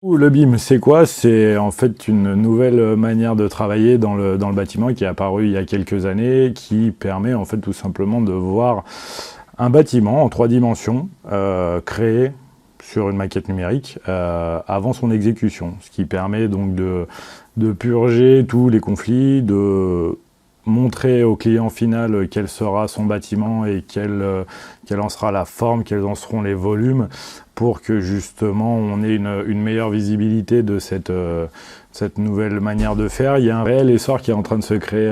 Le BIM, c'est quoi? C'est en fait une nouvelle manière de travailler dans le bâtiment qui est apparue il y a quelques années, qui permet en fait tout simplement de voir un bâtiment en 3 dimensions créé sur une maquette numérique avant son exécution, ce qui permet donc de purger tous les conflits, de montrer au client final quel sera son bâtiment et quelle en sera la forme, quels en seront les volumes, pour que justement on ait une meilleure visibilité de cette nouvelle manière de faire. Il y a un réel essor qui est en train de se créer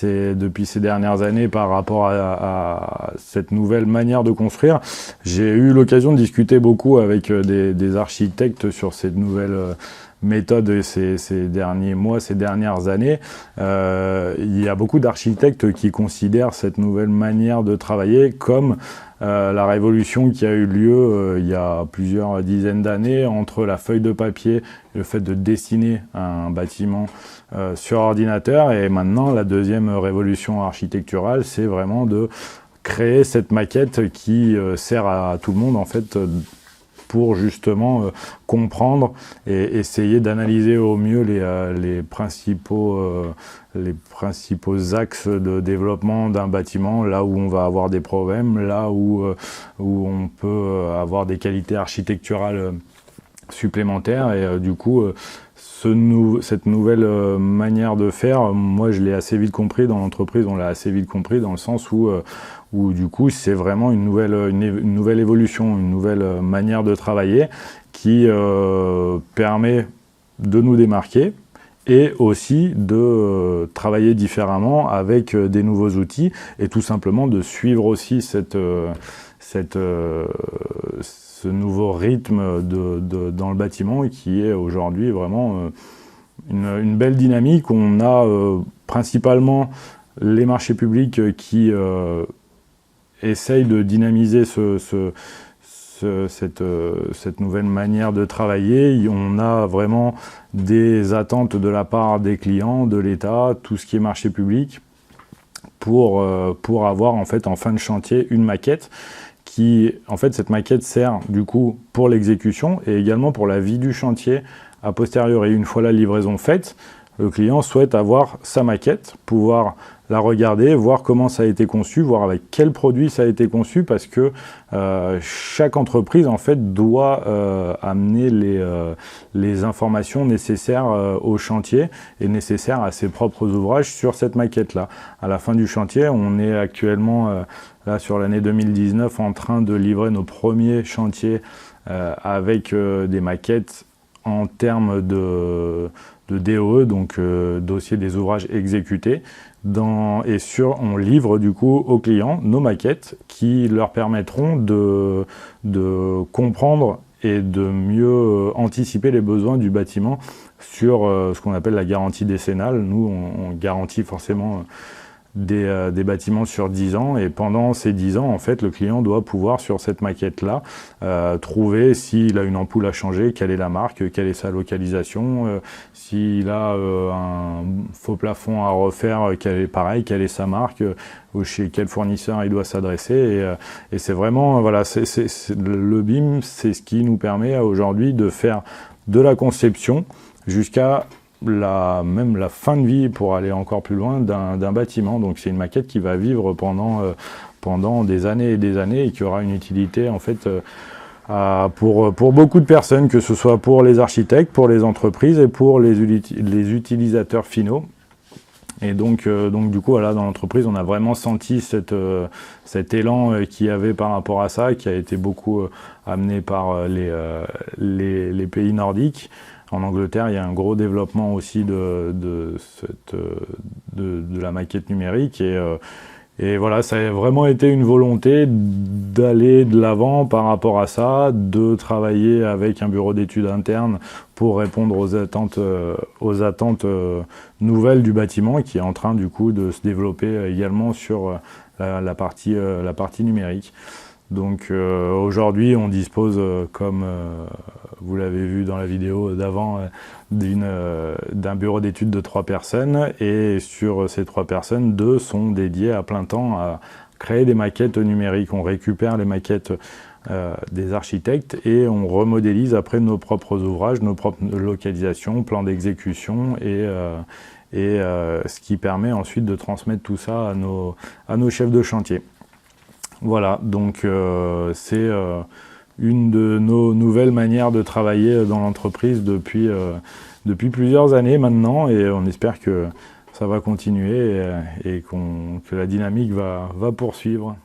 depuis ces dernières années par rapport à cette nouvelle manière de construire. J'ai eu l'occasion de discuter beaucoup avec des architectes sur cette nouvelle méthode ces derniers mois, ces dernières années. Il y a beaucoup d'architectes qui considèrent cette nouvelle manière de travailler comme la révolution qui a eu lieu il y a plusieurs dizaines d'années entre la feuille de papier et le fait de dessiner un bâtiment sur ordinateur. Et maintenant, la deuxième révolution architecturale, c'est vraiment de créer cette maquette qui sert à tout le monde en fait pour justement comprendre et essayer d'analyser au mieux les principaux axes de développement d'un bâtiment, là où on va avoir des problèmes, là où on peut avoir des qualités architecturales supplémentaires. Et du coup, cette nouvelle manière de faire, moi je l'ai assez vite compris dans l'entreprise, on l'a assez vite compris dans le sens où du coup c'est vraiment une nouvelle évolution, une nouvelle manière de travailler qui permet de nous démarquer et aussi de travailler différemment avec des nouveaux outils et tout simplement de suivre aussi ce nouveau rythme dans le bâtiment qui est aujourd'hui vraiment une belle dynamique. On a principalement les marchés publics qui essayent de dynamiser cette nouvelle manière de travailler. On a vraiment des attentes de la part des clients, de l'État, tout ce qui est marché public, pour avoir en fait en fin de chantier une maquette qui, en fait, cette maquette sert du coup pour l'exécution et également pour la vie du chantier a posteriori. Une fois la livraison faite, le client souhaite avoir sa maquette, pouvoir la regarder, voir comment ça a été conçu, voir avec quel produit ça a été conçu, parce que chaque entreprise en fait doit amener les informations nécessaires au chantier et nécessaires à ses propres ouvrages sur cette maquette-là. À la fin du chantier, on est actuellement là sur l'année 2019 en train de livrer nos premiers chantiers avec des maquettes en termes de DOE, donc dossier des ouvrages exécutés. On livre du coup aux clients nos maquettes qui leur permettront de comprendre et de mieux anticiper les besoins du bâtiment sur ce qu'on appelle la garantie décennale. Nous, on garantit forcément des bâtiments sur 10 ans, et pendant ces 10 ans, en fait, le client doit pouvoir, sur cette maquette-là, trouver s'il a une ampoule à changer, quelle est la marque, quelle est sa localisation, s'il a un faux plafond à refaire, quelle est sa marque, ou chez quel fournisseur il doit s'adresser. Et c'est vraiment, voilà, le BIM, c'est ce qui nous permet aujourd'hui de faire de la conception jusqu'à même la fin de vie, pour aller encore plus loin, d'un bâtiment. Donc c'est une maquette qui va vivre pendant des années et des années et qui aura une utilité en fait pour beaucoup de personnes, que ce soit pour les architectes, pour les entreprises et pour les utilisateurs finaux. Et donc du coup, voilà, dans l'entreprise, on a vraiment senti cet élan qu'il y avait par rapport à ça, qui a été beaucoup amené par les pays nordiques. En Angleterre, il y a un gros développement aussi de la maquette numérique. Et voilà, ça a vraiment été une volonté d'aller de l'avant par rapport à ça, de travailler avec un bureau d'études interne pour répondre aux attentes nouvelles du bâtiment, qui est en train du coup de se développer également sur la partie numérique. Donc aujourd'hui, on dispose, comme vous l'avez vu dans la vidéo d'avant, d'un bureau d'études de 3 personnes, et sur ces 3 personnes, 2 sont dédiées à plein temps à créer des maquettes numériques. On récupère les maquettes des architectes et on remodélise après nos propres ouvrages, nos propres localisations, plans d'exécution ce qui permet ensuite de transmettre tout ça à nos chefs de chantier. Voilà, donc c'est une de nos nouvelles manières de travailler dans l'entreprise depuis plusieurs années maintenant, et on espère que ça va continuer et que la dynamique va poursuivre.